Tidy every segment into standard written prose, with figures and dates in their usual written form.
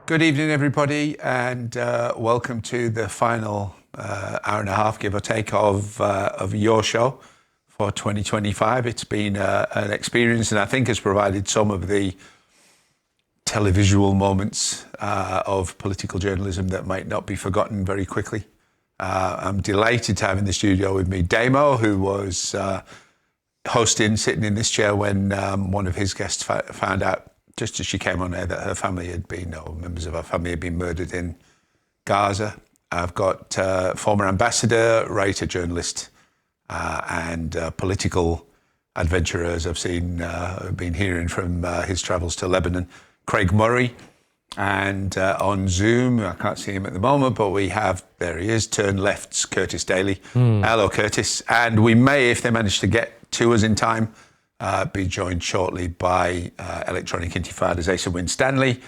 Good evening, everybody, and welcome to the final hour and a half, give or take, of your show for 2025. It's been an experience, and I think has provided some of the televisual moments of political journalism that might not be forgotten very quickly. I'm delighted to have in the studio with me Damo, who was sitting in this chair when one of his guests found out, just as she came on air, that her family had been, or members of her family had been murdered in Gaza. I've got former ambassador, writer, journalist, and political adventurers I've been hearing from his travels to Lebanon, Craig Murray. And on Zoom, I can't see him at the moment, but there he is, Turn Left's Curtis Daly. Hello, Curtis. And we may, if they manage to get to us in time, be joined shortly by Electronic Intifada's Asa Winstanley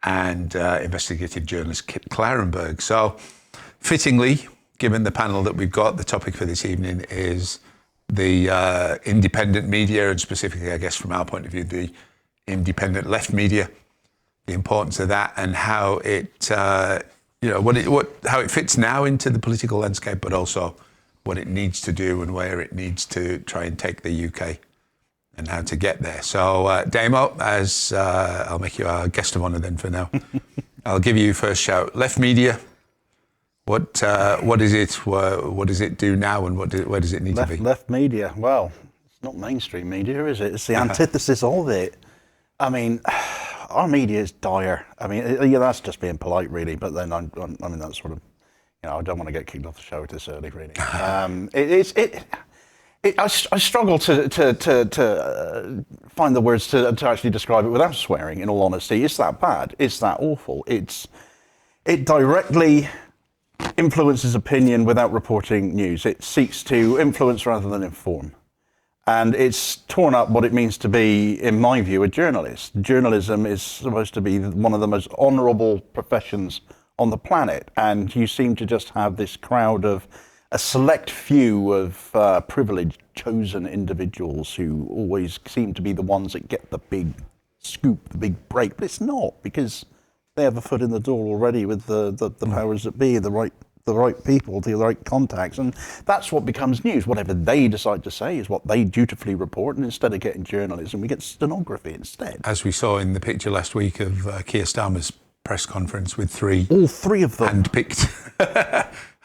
and investigative journalist Kit Clarenberg. So, fittingly, given the panel that we've got, the topic for this evening is the independent media, and specifically, I guess, from our point of view, the independent left media, the importance of that, and how it, how it fits now into the political landscape, but also what it needs to do and where it needs to try and take the UK. And how to get there. So, Damo, as I'll make you our guest of honour then for now. I'll give you first shout. Left media, what is it? What does it do now, and where does it need to be? Left media, well, it's not mainstream media, is it? It's the antithesis of it. I mean, our media is dire. I mean, that's just being polite, really. But then, that's sort of, I don't want to get kicked off the show this early, really. I struggle to find the words to actually describe it without swearing, in all honesty. It's that bad. It's that awful. It directly influences opinion without reporting news. It seeks to influence rather than inform. And it's torn up what it means to be, in my view, a journalist. Journalism is supposed to be one of the most honourable professions on the planet. And you seem to just have this crowd of a select few of privileged, chosen individuals who always seem to be the ones that get the big scoop, the big break. But it's not, because they have a foot in the door already with the powers that be, the right people, the right contacts. And that's what becomes news. Whatever they decide to say is what they dutifully report. And instead of getting journalism, we get stenography instead. As we saw in the picture last week of Keir Starmer's press conference with all three of them.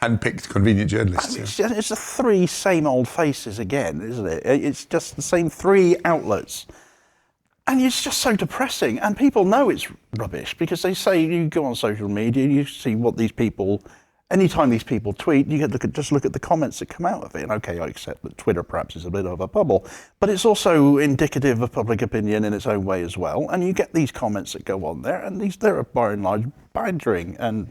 Handpicked convenient journalists. It's the three same old faces again, isn't it? It's just the same three outlets. And it's just so depressing. And people know it's rubbish because they say, you go on social media, you see what these people, anytime these people tweet, you just look at the comments that come out of it. And okay, I accept that Twitter perhaps is a bit of a bubble, but it's also indicative of public opinion in its own way as well. And you get these comments that go on there, and they're by and large badgering and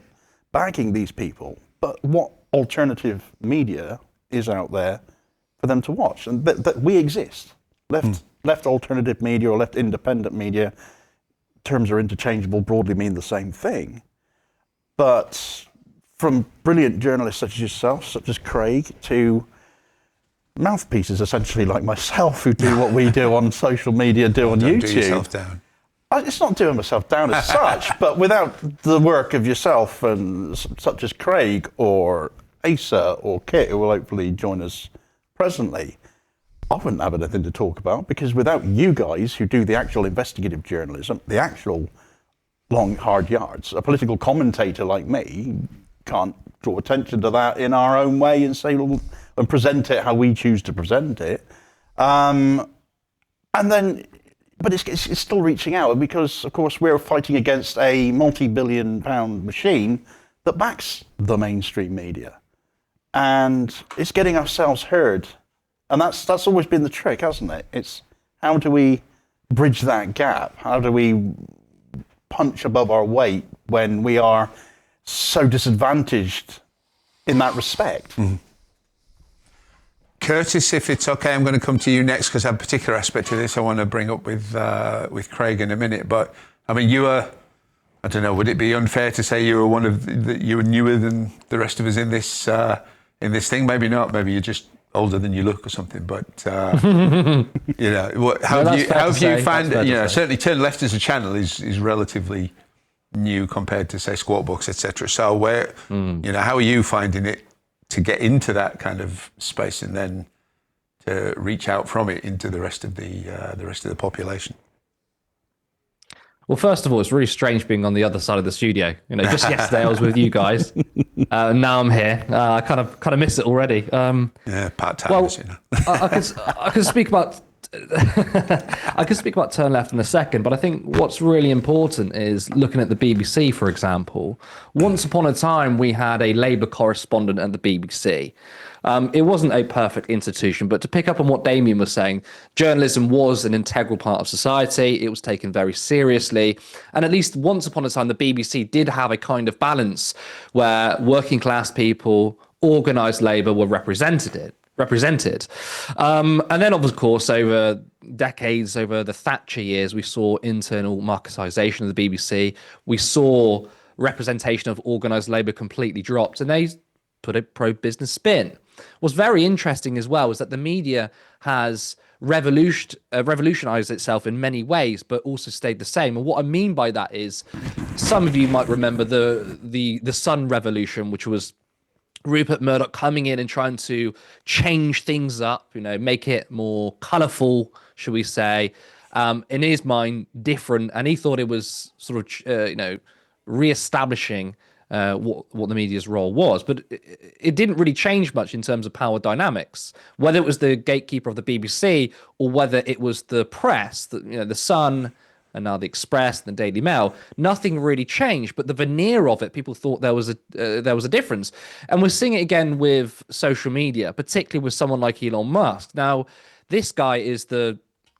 bagging these people. But what alternative media is out there for them to watch? And that we exist. Left alternative media or left independent media, terms are interchangeable, broadly mean the same thing. But from brilliant journalists such as yourself, such as Craig, to mouthpieces essentially like myself who do what we do on social media, on YouTube. Do yourself down. It's not doing myself down as such, but without the work of yourself and such as Craig or Asa or Kit, who will hopefully join us presently, I wouldn't have anything to talk about, because without you guys who do the actual investigative journalism, the actual long, hard yards, a political commentator like me can't draw attention to that in our own way and say, and present it how we choose to present it. But it's still reaching out, because, of course, we're fighting against a multi-billion-pound machine that backs the mainstream media. And it's getting ourselves heard. And that's always been the trick, hasn't it? It's how do we bridge that gap? How do we punch above our weight when we are so disadvantaged in that respect? Mm-hmm. Curtis, if it's okay, I'm going to come to you next, because I have a particular aspect of this I want to bring up with Craig in a minute. But I mean, you were, I don't know, would it be unfair to say you were you were newer than the rest of us in this thing? Maybe not. Maybe you're just older than you look or something. But how have you found? Certainly Turn Left as a channel is relatively new compared to say Skwawkbox, etc. So where, how are you finding it to get into that kind of space and then to reach out from it into the rest of the population? Well, first of all, it's really strange being on the other side of the studio. Just yesterday I was with you guys. Now I'm here. I kind of miss it already. Part-timers, I can speak about I can speak about Turn Left in a second, but I think what's really important is looking at the BBC, for example. Once upon a time, we had a Labour correspondent at the BBC. It wasn't a perfect institution, but to pick up on what Damien was saying, journalism was an integral part of society. It was taken very seriously. And at least once upon a time, the BBC did have a kind of balance where working class people, organised labour were represented. And then, of course, over decades, over the Thatcher years, we saw internal marketisation of the BBC. We saw representation of organised labour completely dropped, and they put a pro-business spin. What's very interesting as well is that the media has revolutionized itself in many ways, but also stayed the same. And what I mean by that is, some of you might remember the Sun Revolution, which was Rupert Murdoch coming in and trying to change things up, make it more colourful, should we say, in his mind, different. And he thought it was sort of, re-establishing what the media's role was. But it didn't really change much in terms of power dynamics, whether it was the gatekeeper of the BBC or whether it was the press, the Sun, and now the Express and the Daily Mail. Nothing really changed, but the veneer of it, people thought there was a difference. And we're seeing it again with social media, particularly with someone like Elon Musk. Now, this guy is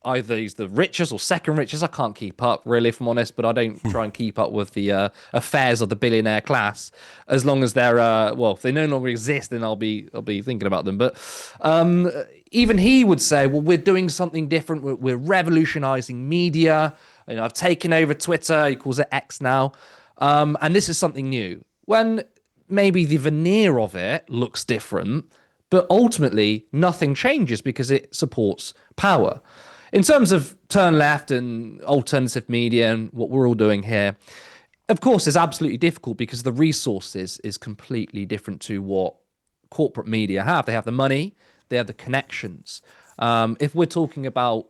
either he's the richest or second richest. I can't keep up, really, if I'm honest, but I don't try and keep up with the affairs of the billionaire class. As long as they're, if they no longer exist, then I'll be thinking about them. But even he would say, well, we're doing something different. We're revolutionizing media. I've taken over Twitter. He calls it X now. And this is something new. When maybe the veneer of it looks different, but ultimately nothing changes because it supports power. In terms of Turn Left and alternative media and what we're all doing here, of course, it's absolutely difficult because the resources is completely different to what corporate media have. They have the money, they have the connections. If we're talking about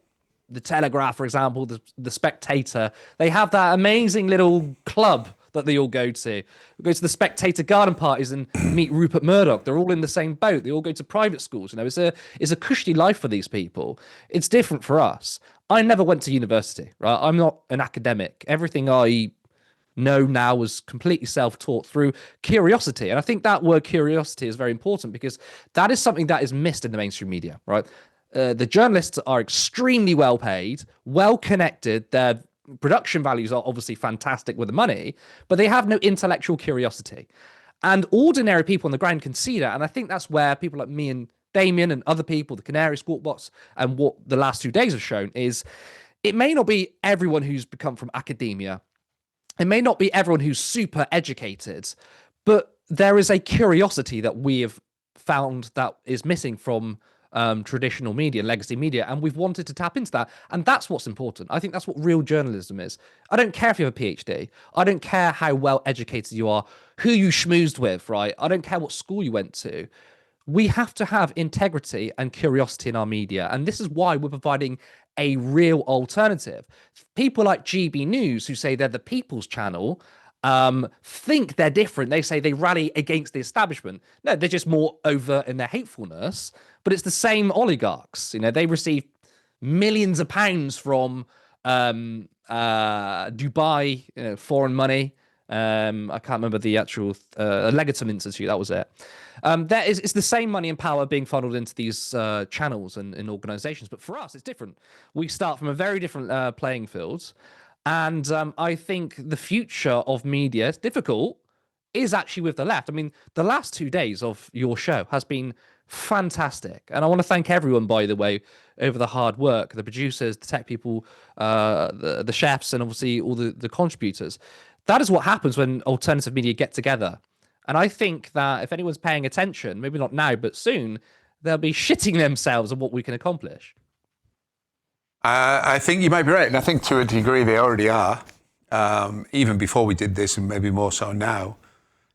the Telegraph, for example, the Spectator, they have that amazing little club that they all go to. We go to the Spectator garden parties and meet Rupert Murdoch. They're all in the same boat. They all go to private schools. It's a cushy life for these people. It's different for us. I never went to university, right? I'm not an academic. Everything I know now was completely self-taught through curiosity. And I think that word curiosity is very important because that is something that is missed in the mainstream media, right? The journalists are extremely well paid, well connected. Their production values are obviously fantastic with the money, but they have no intellectual curiosity. And ordinary people on the ground can see that. And I think that's where people like me and Damien and other people, the Canary, Skwawkbox, and what the last 2 days have shown is it may not be everyone who's become from academia. It may not be everyone who's super educated, but there is a curiosity that we have found that is missing from traditional media, legacy media, and we've wanted to tap into that. And that's what's important. I think that's what real journalism is. I don't care if you have a PhD. I don't care how well educated you are, who you schmoozed with, right? I don't care what school you went to. We have to have integrity and curiosity in our media. And this is why we're providing a real alternative. People like GB News, who say they're the people's channel, think they're different. They say they rally against the establishment. No, they're just more overt in their hatefulness. But it's the same oligarchs. They receive millions of pounds from Dubai, foreign money. I can't remember the actual Legatum Institute. That was it. It's the same money and power being funneled into these channels and organizations. But for us, it's different. We start from a very different playing field. And I think the future of media, it's difficult, is actually with the left. I mean, the last 2 days of your show has been fantastic. And I want to thank everyone, by the way, over the hard work, the producers, the tech people, the chefs, and obviously all the contributors. That is what happens when alternative media get together. And I think that if anyone's paying attention, maybe not now, but soon, they'll be shitting themselves at what we can accomplish. I think you might be right. And I think to a degree they already are. even before we did this, and maybe more so now.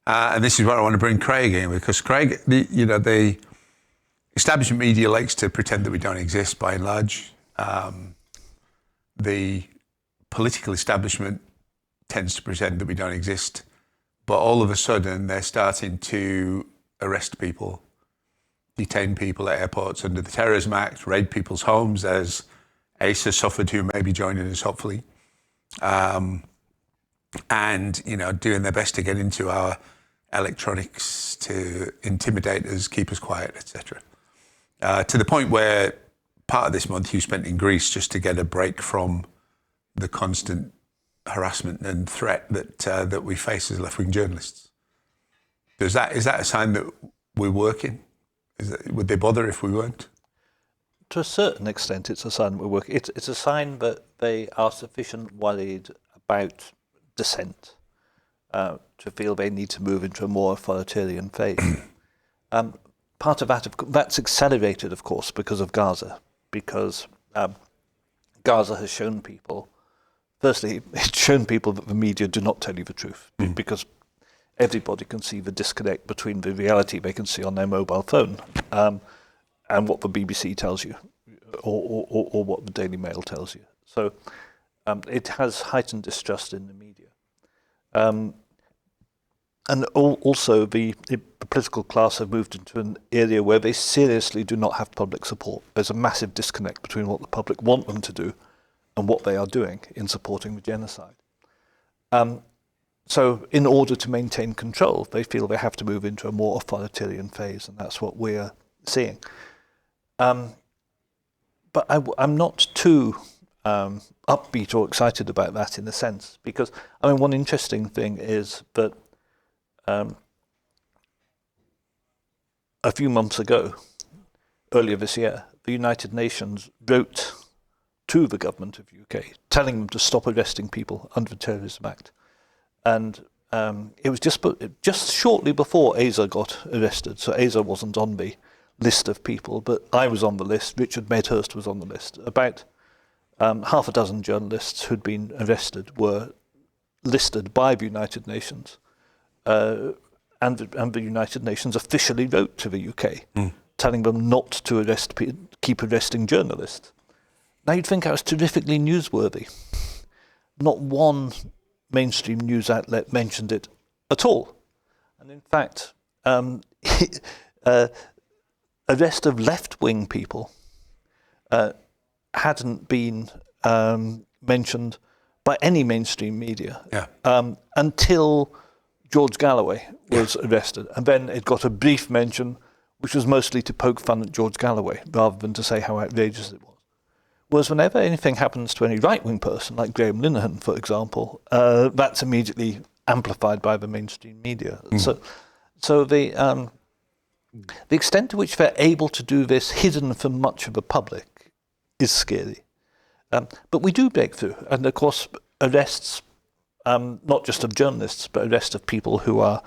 And this is where I want to bring Craig in, because Craig, the establishment media likes to pretend that we don't exist by and large. The political establishment tends to pretend that we don't exist. But all of a sudden, they're starting to arrest people, detain people at airports under the Terrorism Act, raid people's homes, as Asa suffered, who may be joining us, hopefully. And, doing their best to get into our electronics to intimidate us, keep us quiet, etc. To the point where part of this month you spent in Greece just to get a break from the constant harassment and threat that we face as left-wing journalists. Is that a sign that we're working? Would they bother if we weren't? To a certain extent, it's a sign that we're working. It's a sign that they are sufficiently worried about dissent to feel they need to move into a more authoritarian phase. Part of that's accelerated, of course, because of Gaza, because Gaza has shown people. Firstly, it's shown people that the media do not tell you the truth, because everybody can see the disconnect between the reality they can see on their mobile phone and what the BBC tells you, or what the Daily Mail tells you. So it has heightened distrust in the media. And also the political class have moved into an area where they seriously do not have public support. There's a massive disconnect between what the public want them to do and what they are doing in supporting the genocide. So in order to maintain control, they feel they have to move into a more authoritarian phase, and that's what we're seeing. But I'm not too upbeat or excited about that in a sense, because, one interesting thing is that a few months ago, earlier this year, the United Nations wrote to the government of UK, telling them to stop arresting people under the Terrorism Act. And it was just shortly before Asa got arrested. So Asa wasn't on the list of people, but I was on the list. Richard Medhurst was on the list. About half a dozen journalists who'd been arrested were listed by the United Nations. And the United Nations officially wrote to the UK, telling them not to keep arresting journalists. Now, you'd think that was terrifically newsworthy. Not one mainstream news outlet mentioned it at all. And in fact, arrest of left-wing people hadn't been mentioned by any mainstream media until George Galloway was arrested. And then it got a brief mention, which was mostly to poke fun at George Galloway, rather than to say how outrageous it was. Whereas whenever anything happens to any right-wing person, like Graham Linehan, for example, that's immediately amplified by the mainstream media. So the extent to which they're able to do this hidden from much of the public is scary. But we do break through. And of course, arrests, not just of journalists, but arrests of people who are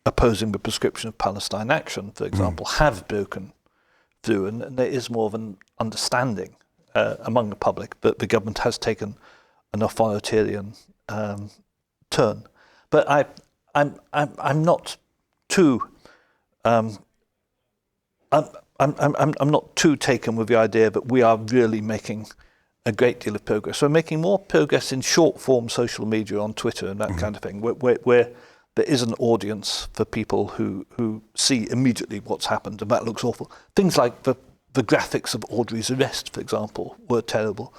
opposing the prescription of Palestine action, for example, have broken through. And there is more of an understanding among the public that the government has taken an authoritarian turn. But I'm not too I'm not too taken with the idea that we are really making a great deal of progress. We're making more progress in short form social media on Twitter and that kind of thing, where there is an audience for people who see immediately what's happened, and that looks awful. Things like the graphics of Audrey's arrest, for example, were terrible.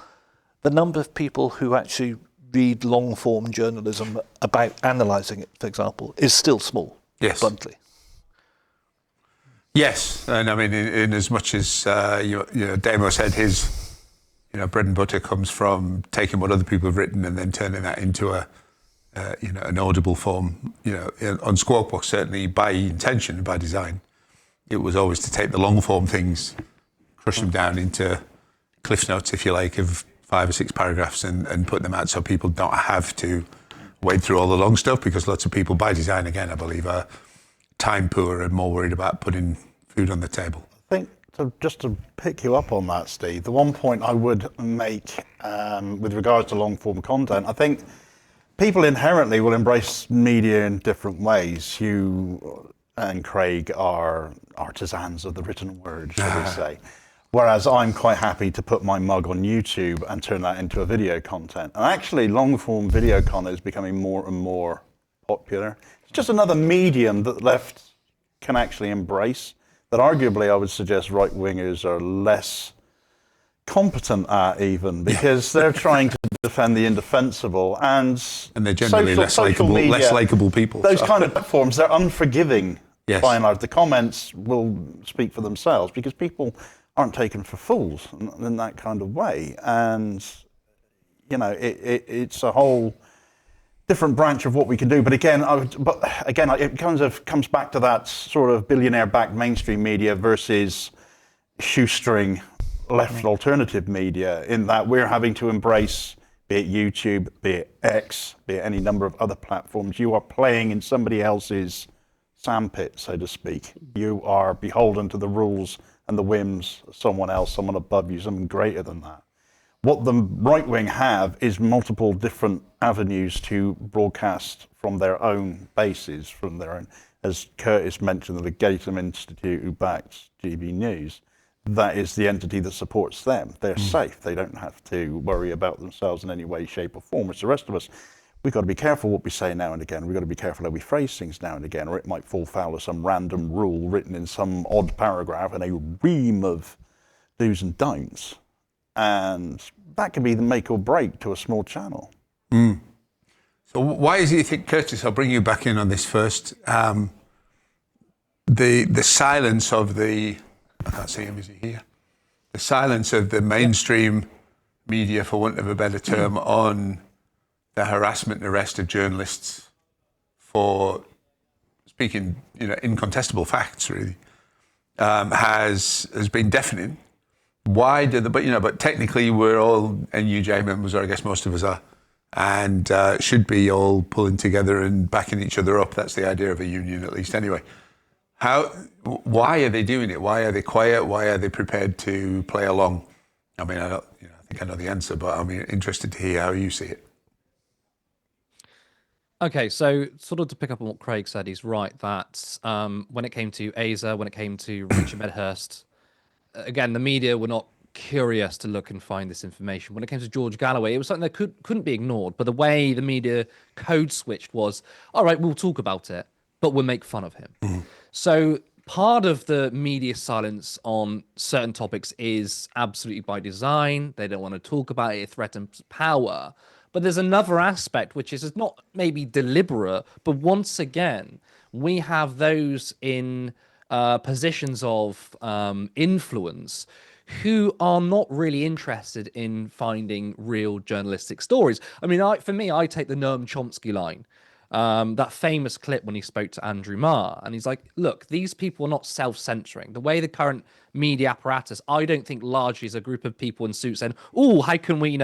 The number of people who actually read long-form journalism about analysing it, for example, is still small, bluntly. Yes, and I mean, in as much as Damo said, his bread and butter comes from taking what other people have written and then turning that into an audible form. On Skwawkbox, certainly by intention, by design, it was always to take the long form things, crush them down into cliff notes, if you like, of 5 or 6 paragraphs and put them out so people don't have to wade through all the long stuff, because lots of people, by design, again, I believe, are time poor and more worried about putting food on the table. I think, just to pick you up on that, Steve, the one point I would make with regards to long-form content, I think people inherently will embrace media in different ways. You and Craig are artisans of the written word, shall we say. Whereas I'm quite happy to put my mug on YouTube and turn that into a video content. And actually, long-form video content is becoming more and more popular. It's just another medium that left can actually embrace, that arguably I would suggest right-wingers are less competent at even, because they're trying to defend the indefensible, and they're generally less likable people. Those kind of platforms, they're unforgiving. Yes. By and large, the comments will speak for themselves because people aren't taken for fools in that kind of way. And, you know, it's a whole different branch of what we can do. But again, it comes back to that sort of billionaire-backed mainstream media versus shoestring left alternative media, in that we're having to embrace, be it YouTube, be it X, be it any number of other platforms, you are playing in somebody else's sandpit, so to speak. You are beholden to the rules and the whims of someone else, someone above you, someone greater than that. What the right wing have is multiple different avenues to broadcast from their own bases, from their own, as Curtis mentioned, the Gatham Institute who backs GB News. That is the entity that supports them. They're safe. They don't have to worry about themselves in any way, shape or form. It's the rest of us. We've got to be careful what we say now and again. We've got to be careful how we phrase things now and again, or it might fall foul of some random rule written in some odd paragraph in a ream of do's and don'ts. And that can be the make or break to a small channel. So why is it you think, Curtis, I'll bring you back in on this first, the silence of the, I can't see him, is he here? The silence of the mainstream media, for want of a better term, on the harassment and arrest of journalists for speaking, incontestable facts, really, has been deafening. Why do but technically we're all NUJ members, or I guess most of us are, and should be all pulling together and backing each other up. That's the idea of a union, at least, anyway. Why are they doing it? Why are they quiet? Why are they prepared to play along? I mean, I think I know the answer, but I'm interested to hear how you see it. Okay, so sort of to pick up on what Craig said, he's right that when it came to Asa, when it came to Richard Medhurst, again, the media were not curious to look and find this information. When it came to George Galloway, it was something that couldn't be ignored. But the way the media code switched was, all right, we'll talk about it, but we'll make fun of him. Mm-hmm. So part of the media silence on certain topics is absolutely by design. They don't want to talk about it. It threatens power. But there's another aspect, which is not maybe deliberate, but once again, we have those in positions of influence who are not really interested in finding real journalistic stories. I mean, for me, I take the Noam Chomsky line, that famous clip when he spoke to Andrew Marr, and he's like, look, these people are not self-censoring. The way the current media apparatus, I don't think largely is a group of people in suits saying, oh, how can we,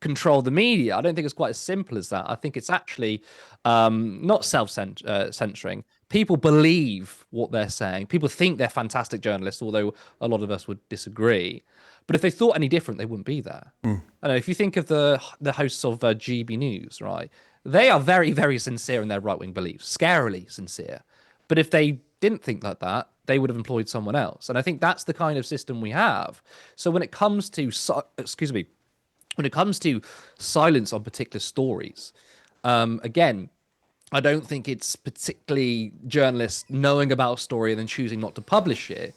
control the media? I don't think it's quite as simple as that. I think it's actually not self-censoring. People believe what they're saying. People think they're fantastic journalists, although a lot of us would disagree. But if they thought any different, they wouldn't be there. I know, if you think of the hosts of GB News, right? They are very, very sincere in their right-wing beliefs, scarily sincere. But if they didn't think like that, they would have employed someone else. And I think that's the kind of system we have. So when it comes to, when it comes to silence on particular stories, again, I don't think it's particularly journalists knowing about a story and then choosing not to publish it.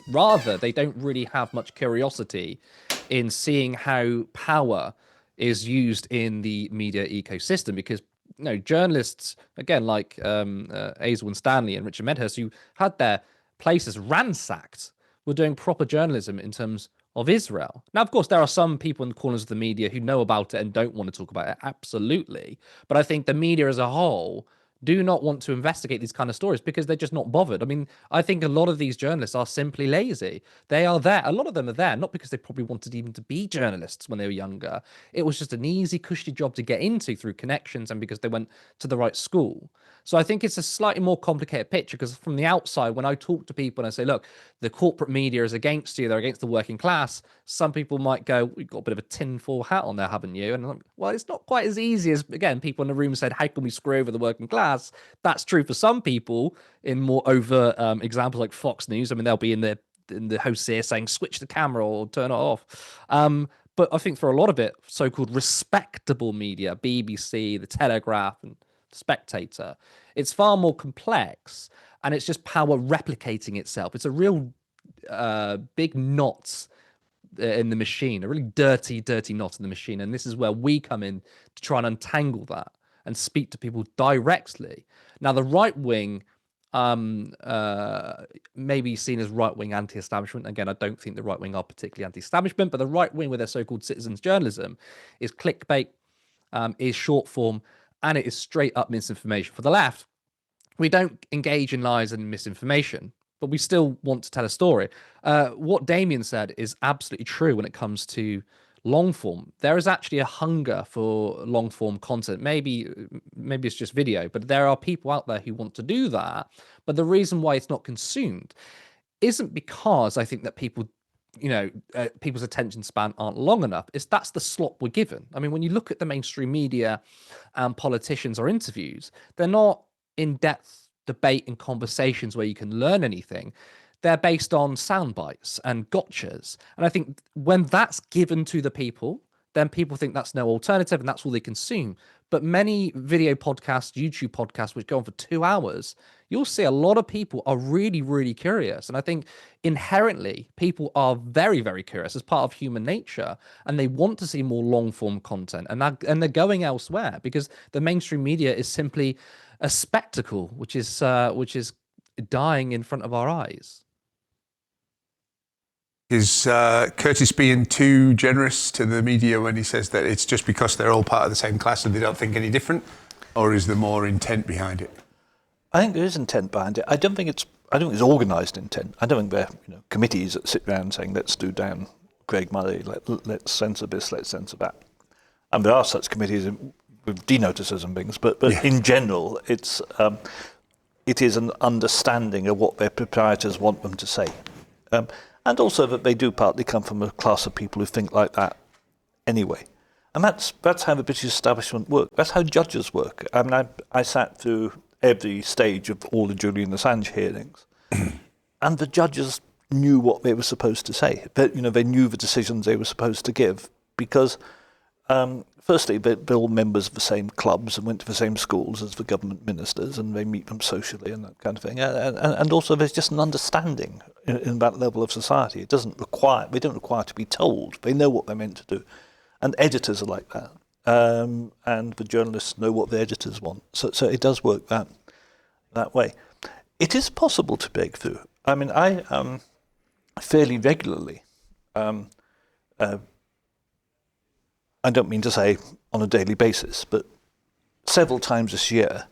Rather, they don't really have much curiosity in seeing how power is used in the media ecosystem, because journalists, again, like Asa Winstanley and Richard Medhurst, who had their places ransacked, were doing proper journalism in terms of Israel. Now, of course, there are some people in the corners of the media who know about it and don't want to talk about it, absolutely. But I think the media as a whole do not want to investigate these kind of stories because they're just not bothered. I mean, I think a lot of these journalists are simply lazy. They are there. A lot of them are there, not because they probably wanted even to be journalists when they were younger. It was just an easy, cushy job to get into through connections and because they went to the right school. So I think it's a slightly more complicated picture because from the outside, when I talk to people and I say, look, the corporate media is against you, they're against the working class, some people might go, we've got a bit of a tinfoil hat on there, haven't you? And I'm like, well, it's not quite as easy as, again, people in the room said, how can we screw over the working class? That's true for some people in more overt examples like Fox News. I mean, they'll be in the host here saying, switch the camera or turn it off. But I think for a lot of it, so-called respectable media, BBC, The Telegraph, and Spectator, it's far more complex, and it's just power replicating itself. It's a real big knot in the machine, a really dirty knot in the machine, and this is where we come in to try and untangle that and speak to people directly. Now, the right wing may be seen as right-wing anti-establishment. Again, I don't think the right wing are particularly anti-establishment, but the right wing with their so-called citizens journalism is clickbait, is short form, and it is straight up misinformation. For the left, we don't engage in lies and misinformation, but we still want to tell a story. What Damien said is absolutely true when it comes to long form. There is actually a hunger for long form content. Maybe it's just video, but there are people out there who want to do that. But the reason why it's not consumed isn't because I think that people, people's attention span aren't long enough. That's the slot we're given. I mean, when you look at the mainstream media and politicians or interviews, they're not in-depth debate and conversations where you can learn anything. They're based on sound bites and gotchas. And I think when that's given to the people, then people think that's no alternative and that's all they consume. But many video podcasts, YouTube podcasts, which go on for 2 hours, you'll see a lot of people are really, really curious. And I think inherently people are very, very curious as part of human nature, and they want to see more long form content, and they're going elsewhere because the mainstream media is simply a spectacle, which is dying in front of our eyes. Is Curtis being too generous to the media when he says that it's just because they're all part of the same class and they don't think any different, or is there more intent behind it? I think there is intent behind it. I don't think it's organised intent. I don't think they're committees that sit around saying let's do down Greg Murray, let's censor this, let's censor that. And there are such committees with denotices and things, but yeah. In general, it is an understanding of what their proprietors want them to say. And also that they do partly come from a class of people who think like that anyway. And that's how the British establishment works. That's how judges work. I mean, I sat through every stage of all the Julian Assange hearings, and the judges knew what they were supposed to say. They knew the decisions they were supposed to give because, firstly, they're all members of the same clubs and went to the same schools as the government ministers, and they meet them socially and that kind of thing. And also, there's just an understanding in that level of society. They don't require to be told. They know what they're meant to do. And editors are like that. And the journalists know what the editors want. So it does work that way. It is possible to break through. I mean, I fairly regularly, I don't mean to say on a daily basis, but several times this year,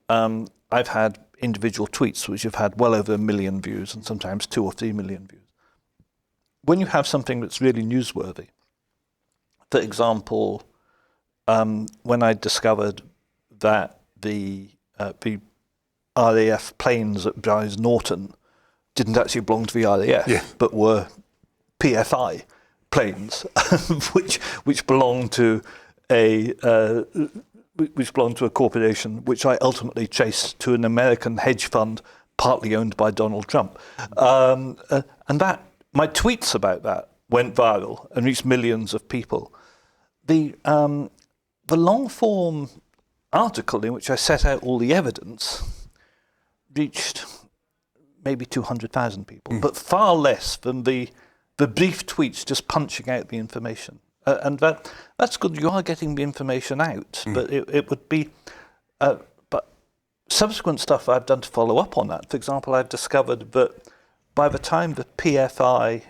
I've had individual tweets which have had well over 1 million views and sometimes 2 or 3 million views. When you have something that's really newsworthy, for example, when I discovered that the RAF planes at Brize Norton didn't actually belong to the RAF, but were PFI planes, which belonged to a corporation which I ultimately traced to an American hedge fund partly owned by Donald Trump, and that my tweets about that went viral and reached millions of people. The long form article in which I set out all the evidence reached maybe 200,000 people, but far less than the brief tweets just punching out the information. And that's good. You are getting the information out, but it would be. But subsequent stuff I've done to follow up on that. For example, I've discovered that by the time the PFI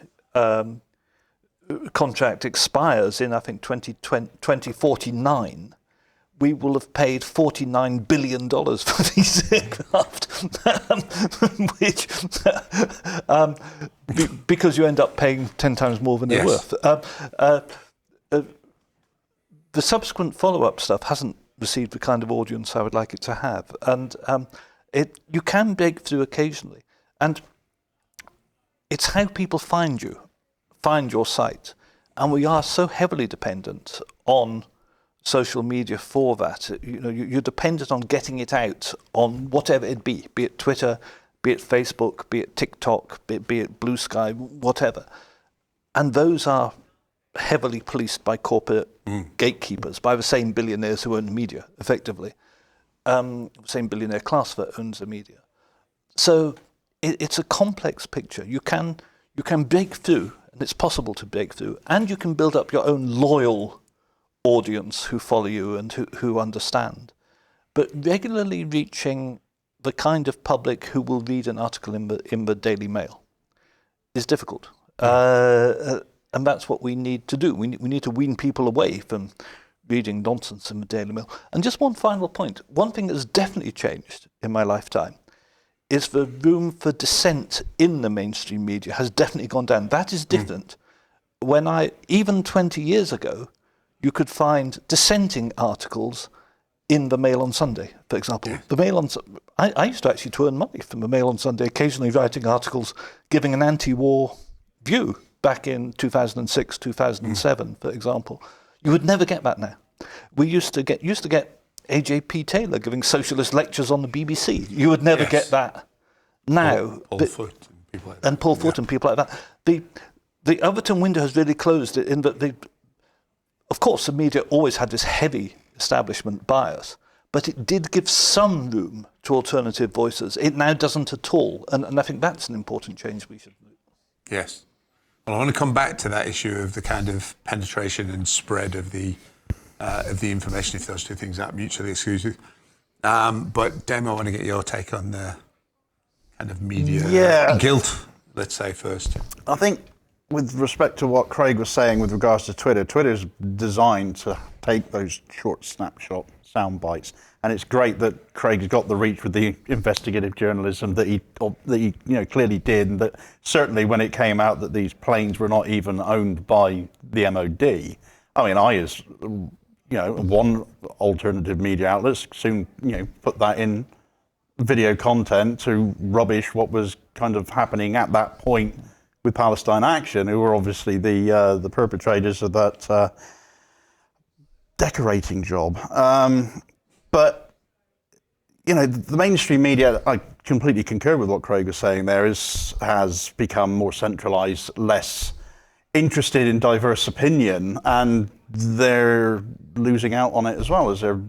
contract expires in, I think, 2049, we will have paid $49 billion for these aircraft, because you end up paying 10 times more than they're worth. The subsequent follow-up stuff hasn't received the kind of audience I would like it to have. And you can break through occasionally. And it's how people find your site. And we are so heavily dependent on social media for that. You're dependent on getting it out on whatever it be it Twitter, be it Facebook, be it TikTok, be it Blue Sky, whatever. And those are heavily policed by corporate gatekeepers, by the same billionaires who own the media, effectively. Same billionaire class that owns the media. So it's a complex picture. You can break through, and it's possible to break through, and you can build up your own loyal audience who follow you and who understand. But regularly reaching the kind of public who will read an article in the Daily Mail is difficult. And that's what we need to do. We need to wean people away from reading nonsense in the Daily Mail. And just one final point. One thing that's definitely changed in my lifetime is the room for dissent in the mainstream media has definitely gone down. That is different. Even 20 years ago, you could find dissenting articles in the Mail on Sunday, for example. Yeah. The Mail on I used to actually earn money from the Mail on Sunday, occasionally writing articles giving an anti-war view back in 2006, 2007, for example. You would never get that now. We used to get AJP Taylor giving socialist lectures on the BBC. You would never get that now. Paul Foot and people like that. And Paul Foot and people like that. The Overton window has really closed in that of course, the media always had this heavy establishment bias, but it did give some room to alternative voices. It now doesn't at all, and I think that's an important change we should make. Yes. Well, I want to come back to that issue of the kind of penetration and spread of the information, if those two things aren't mutually exclusive. But Damien, I want to get your take on the kind of media guilt, let's say, first. I think with respect to what Craig was saying with regards to Twitter, Twitter's designed to take those short snapshot sound bites, and it's great that Craig's got the reach with the investigative journalism that he clearly did, and that certainly when it came out that these planes were not even owned by the MOD. I mean, I as one alternative media outlet soon put that in video content to rubbish what was kind of happening at that point with Palestine Action, who were obviously the perpetrators of that decorating job. But the mainstream media, I completely concur with what Craig was saying there, has become more centralised, less interested in diverse opinion, and they're losing out on it as well as their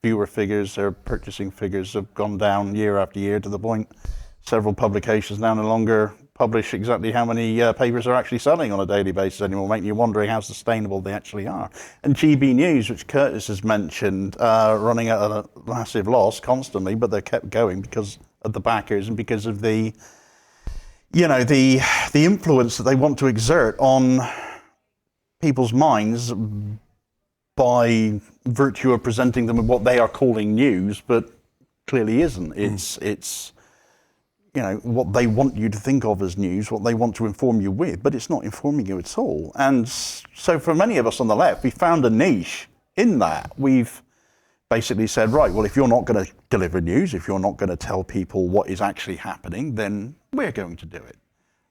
viewer figures, their purchasing figures have gone down year after year to the point several publications now no longer publish exactly how many papers are actually selling on a daily basis anymore, making you wondering how sustainable they actually are. And GB News, which Curtis has mentioned, running at a massive loss constantly, but they're kept going because of the backers and because of the influence that they want to exert on people's minds by virtue of presenting them with what they are calling news, but clearly isn't. It's what they want you to think of as news, what they want to inform you with, but it's not informing you at all. And so for many of us on the left, we found a niche in that. We've basically said, right, well, if you're not going to deliver news, if you're not going to tell people what is actually happening, then we're going to do it.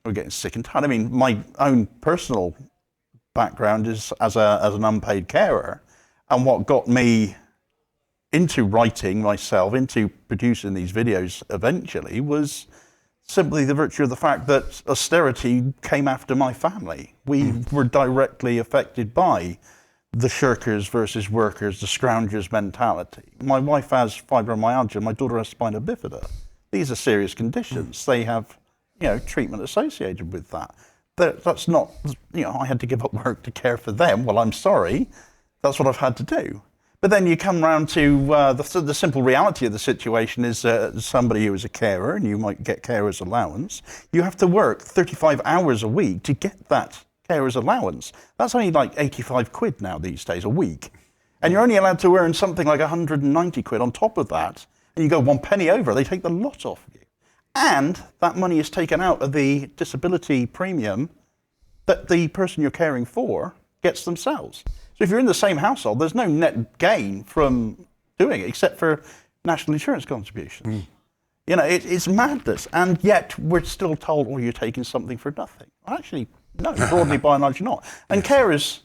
We're getting sick and tired. I mean, my own personal background is as an unpaid carer, and what got me into writing myself, into producing these videos eventually, was simply the virtue of the fact that austerity came after my family. We were directly affected by the shirkers versus workers, the scroungers mentality. My wife has fibromyalgia, my daughter has spina bifida. These are serious conditions. They have, treatment associated with that. That's not, I had to give up work to care for them. Well, I'm sorry. That's what I've had to do. But then you come round to the simple reality of the situation is somebody who is a carer, and you might get carer's allowance, you have to work 35 hours a week to get that carer's allowance. That's only like 85 quid now these days, a week. And you're only allowed to earn something like 190 quid on top of that. And you go 1 penny over, they take the lot off you. And that money is taken out of the disability premium that the person you're caring for gets themselves. So if you're in the same household, there's no net gain from doing it, except for national insurance contributions. You know, it's madness. And yet we're still told, well, you're taking something for nothing. Well, actually, no, broadly by and large, you're not. And carers,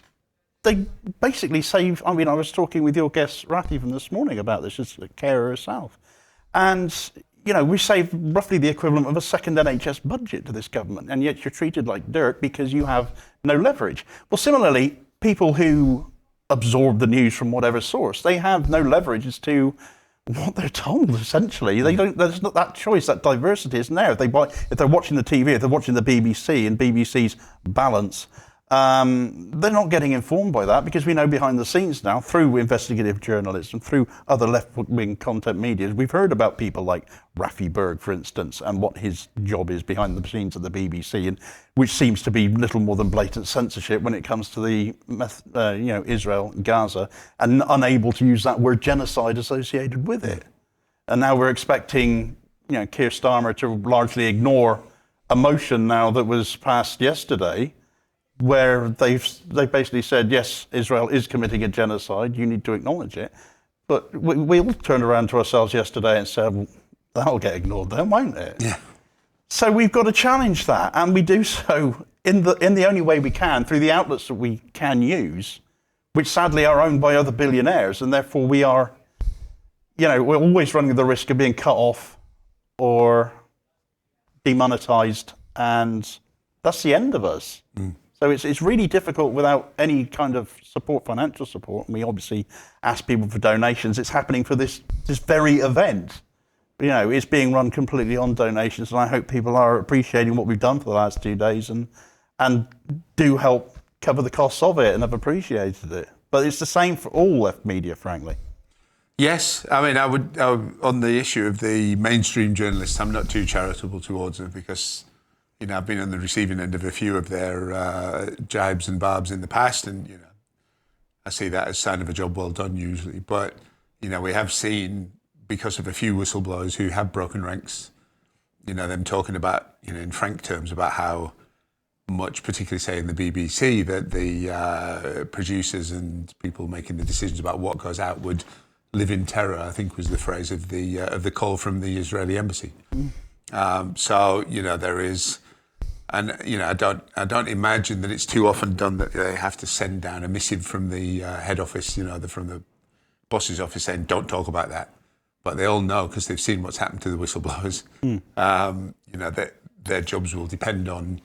they basically save. I mean, I was talking with your guest, Ratty, from this morning about this, as a carer herself. And, you know, we save roughly the equivalent of a second NHS budget to this government, and yet you're treated like dirt because you have no leverage. Well, similarly, people who absorb the news from whatever source, they have no leverage as to what they're told, essentially. They don't. There's not that choice, that diversity isn't there. If they're watching the TV, if they're watching the BBC and BBC's Balance, they're not getting informed by that, because we know behind the scenes now, through investigative journalism, through other left-wing content media, we've heard about people like Rafi Berg, for instance, and what his job is behind the scenes of the BBC, and which seems to be little more than blatant censorship when it comes to the Israel, Gaza, and unable to use that word genocide associated with it. And now we're expecting, Keir Starmer to largely ignore a motion now that was passed yesterday, where they basically said, yes, Israel is committing a genocide, you need to acknowledge it. But we all turned around to ourselves yesterday and said, well, that'll get ignored then, won't it? Yeah. So we've got to challenge that, and we do so in the only way we can, through the outlets that we can use, which sadly are owned by other billionaires, and therefore we are, we're always running the risk of being cut off or demonetized, and that's the end of us. So it's really difficult without any kind of support, financial support. And we obviously ask people for donations. It's happening for this very event. It's being run completely on donations, and I hope people are appreciating what we've done for the last 2 days and do help cover the costs of it and have appreciated it. But it's the same for all left media, frankly. Yes, I mean, I would on the issue of the mainstream journalists, I'm not too charitable towards them, because I've been on the receiving end of a few of their jibes and barbs in the past, and I see that as a sign of a job well done usually. But we have seen, because of a few whistleblowers who have broken ranks, them talking about, in frank terms, about how much, particularly say in the BBC, that the producers and people making the decisions about what goes out would live in terror, I think was the phrase of the call from the Israeli embassy. So there is. And I don't imagine that it's too often done that they have to send down a missive from the head office, from the boss's office, saying don't talk about that. But they all know, because they've seen what's happened to the whistleblowers. That their jobs will depend on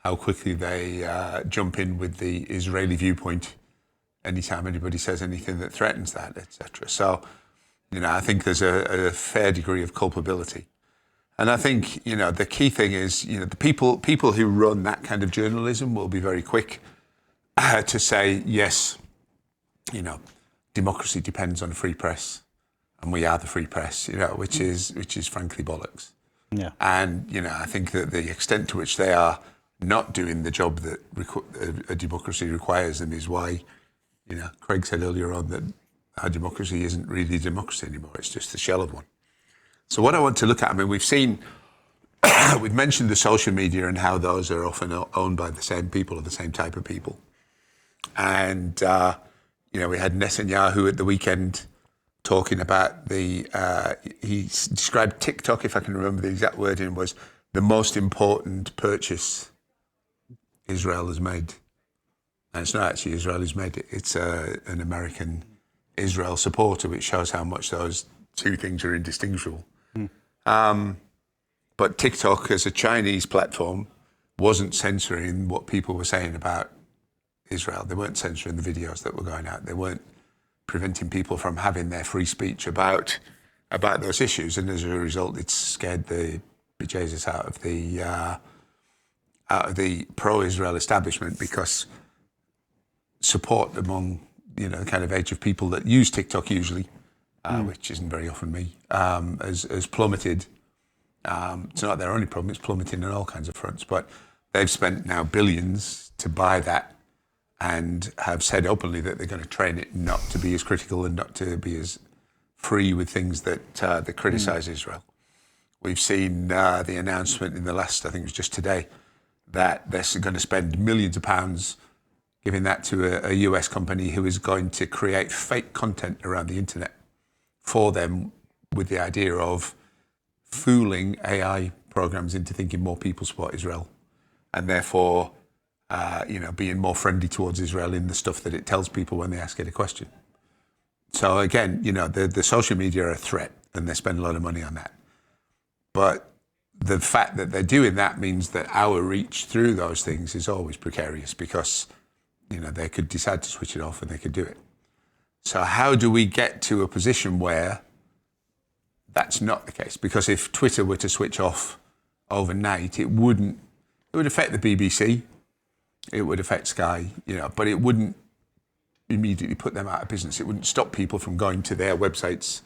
how quickly they jump in with the Israeli viewpoint anytime anybody says anything that threatens that, etc. So, I think there's a fair degree of culpability. And I think, the key thing is, the people who run that kind of journalism will be very quick to say, yes, democracy depends on a free press, and we are the free press, which is frankly bollocks. Yeah. And, I think that the extent to which they are not doing the job that a democracy requires them is why, Craig said earlier on that our democracy isn't really democracy anymore. It's just the shell of one. So what I want to look at, we've mentioned the social media and how those are often owned by the same people or the same type of people. And, we had Netanyahu at the weekend talking about he described TikTok, if I can remember the exact wording, was the most important purchase Israel has made. And it's not actually Israel who's made it, it's an American Israel supporter, which shows how much those two things are indistinguishable. But TikTok, as a Chinese platform, wasn't censoring what people were saying about Israel. They weren't censoring the videos that were going out. They weren't preventing people from having their free speech about those issues. And as a result, it's scared the bejesus out of the pro-Israel establishment, because support among the kind of age of people that use TikTok usually, which isn't very often me, has plummeted. It's not their only problem, it's plummeting on all kinds of fronts, but they've spent now billions to buy that and have said openly that they're going to train it not to be as critical and not to be as free with things that criticize Israel. We've seen the announcement in the last, I think it was just today, that they're going to spend millions of pounds giving that to a US company who is going to create fake content around the internet for them, with the idea of fooling AI programs into thinking more people support Israel, and therefore, being more friendly towards Israel in the stuff that it tells people when they ask it a question. So again, the social media are a threat, and they spend a lot of money on that. But the fact that they're doing that means that our reach through those things is always precarious, because they could decide to switch it off and they could do it. So how do we get to a position where that's not the case? Because if Twitter were to switch off overnight, it would affect the BBC, it would affect Sky, but it wouldn't immediately put them out of business. It wouldn't stop people from going to their websites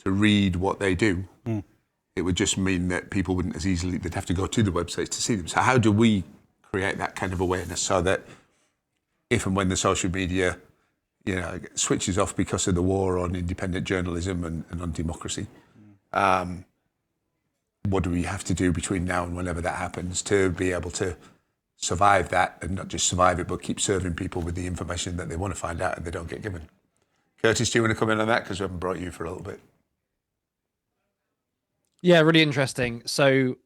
to read what they do. It would just mean that people wouldn't as easily, they'd have to go to the websites to see them. So how do we create that kind of awareness so that if and when the social media, switches off because of the war on independent journalism and on democracy, what do we have to do between now and whenever that happens to be able to survive that, and not just survive it, but keep serving people with the information that they want to find out and they don't get given? Curtis, do you want to come in on that? Because we haven't brought you for a little bit. Yeah, really interesting. So,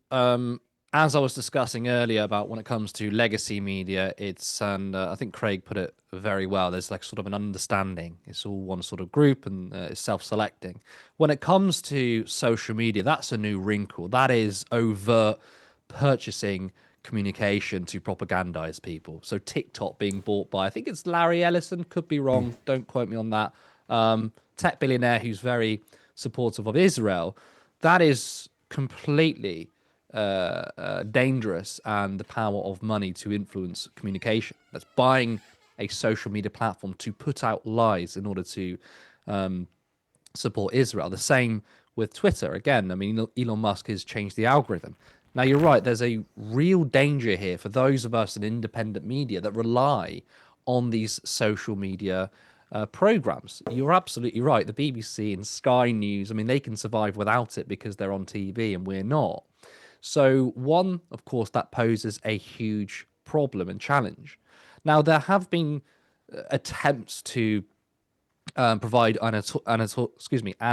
as I was discussing earlier about when it comes to legacy media, and I think Craig put it very well, there's like sort of an understanding. It's all one sort of group, and it's self-selecting. When it comes to social media, that's a new wrinkle. That is overt purchasing communication to propagandize people. So TikTok being bought by, I think it's Larry Ellison, could be wrong, don't quote me on that, tech billionaire who's very supportive of Israel. That is completely dangerous, and the power of money to influence communication. That's buying a social media platform to put out lies in order to support Israel. The same with Twitter. Again, I mean, Elon Musk has changed the algorithm. Now, you're right, there's a real danger here for those of us in independent media that rely on these social media programs. You're absolutely right. The BBC and Sky News, I mean, they can survive without it because they're on TV and we're not. So one, of course, that poses a huge problem and challenge. Now, there have been attempts to provide an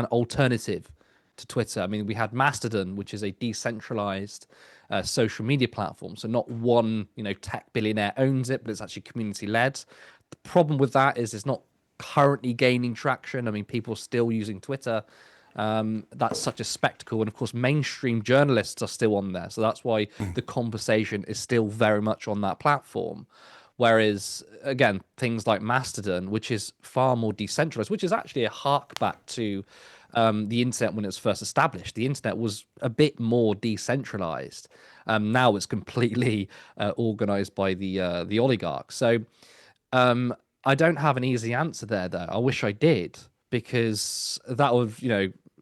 alternative to Twitter. I mean, we had Mastodon, which is a decentralized social media platform. So not one, tech billionaire owns it, but it's actually community led. The problem with that is it's not currently gaining traction. I mean, people are still using Twitter. That's such a spectacle. And of course, mainstream journalists are still on there. So that's why the conversation is still very much on that platform. Whereas, again, things like Mastodon, which is far more decentralized, which is actually a hark back to the internet when it was first established. The internet was a bit more decentralized. Now it's completely organized by the oligarchs. So I don't have an easy answer there, though. I wish I did, because that would,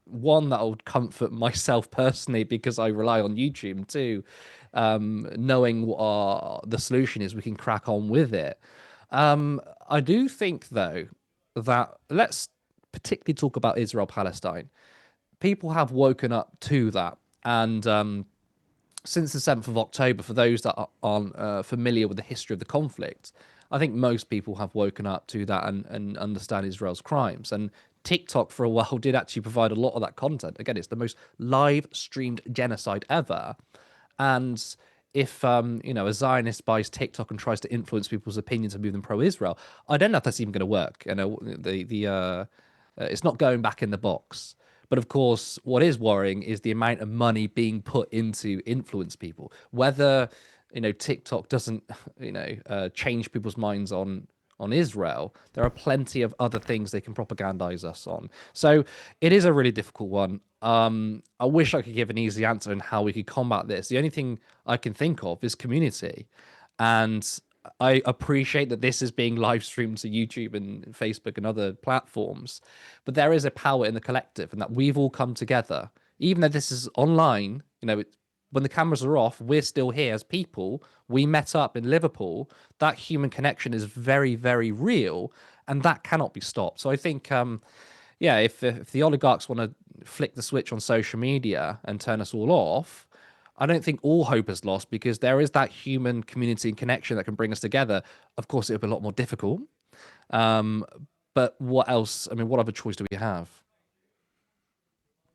one, that would comfort myself personally because I rely on YouTube, and two, knowing what the solution is, we can crack on with it. I do think, though, that let's particularly talk about Israel-Palestine. People have woken up to that. And since the 7th of October, for those that aren't familiar with the history of the conflict, I think most people have woken up to that and understand Israel's crimes. And TikTok, for a while, did actually provide a lot of that content. Again, it's the most live-streamed genocide ever. And if a Zionist buys TikTok and tries to influence people's opinions and move them pro-Israel, I don't know if that's even going to work. It's not going back in the box. But of course, what is worrying is the amount of money being put into influence people. Whether TikTok doesn't change people's minds on Israel, there are plenty of other things they can propagandize us on. So it is a really difficult one. I wish I could give an easy answer on how we could combat this. The only thing I can think of is community. And I appreciate that this is being live streamed to YouTube and Facebook and other platforms, but there is a power in the collective, and that we've all come together, even though this is online, when the cameras are off, we're still here as people. We met up in Liverpool. That human connection is very, very real, and that cannot be stopped. So I think, if the oligarchs want to flick the switch on social media and turn us all off, I don't think all hope is lost, because there is that human community and connection that can bring us together. Of course, it'll be a lot more difficult. But what else? I mean, what other choice do we have?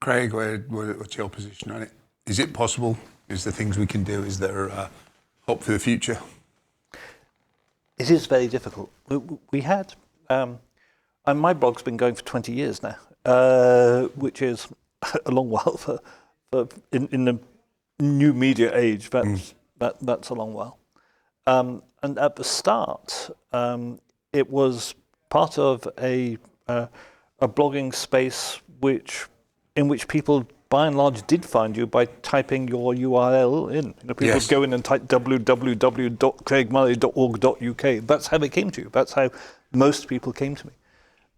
Craig, what's your position on it? Is it possible? Is there things we can do? Is there hope for the future? It is very difficult. We had, and my blog's been going for 20 years now, which is a long while for in the new media age. That's a long while. And at the start, it was part of a blogging space in which people, by and large, did find you by typing your URL in. People would go in and type www.craigmurray.org.uk. That's how they came to you. That's how most people came to me.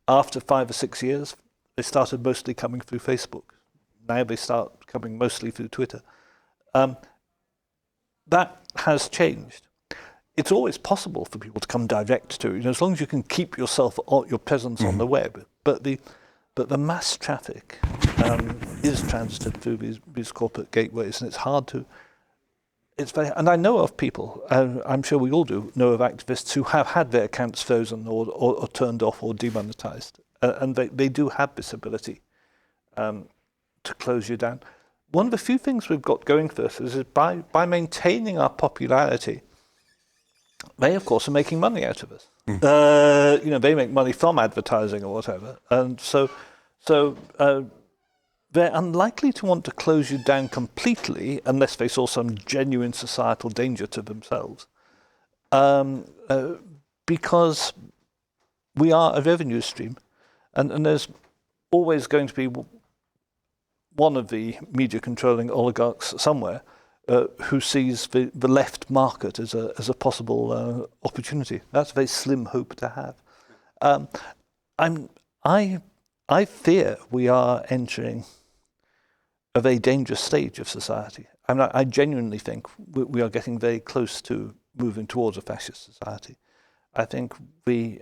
After 5 or 6 years, they started mostly coming through Facebook. Now they start coming mostly through Twitter. That has changed. It's always possible for people to come direct to you, as long as you can keep your presence on the web. But the mass traffic is transited through these corporate gateways, and it's hard to. And I know of people, I'm sure we all do, know of activists who have had their accounts frozen or turned off or demonetized, and they do have this ability to close you down. One of the few things we've got going for us is by maintaining our popularity, they, of course, are making money out of us. They make money from advertising or whatever, and so they're unlikely to want to close you down completely unless they saw some genuine societal danger to themselves, because we are a revenue stream, and there's always going to be one of the media controlling oligarchs somewhere who sees the left market as a possible opportunity. That's a very slim hope to have. I fear we are entering a very dangerous stage of society. I genuinely think we are getting very close to moving towards a fascist society. I think the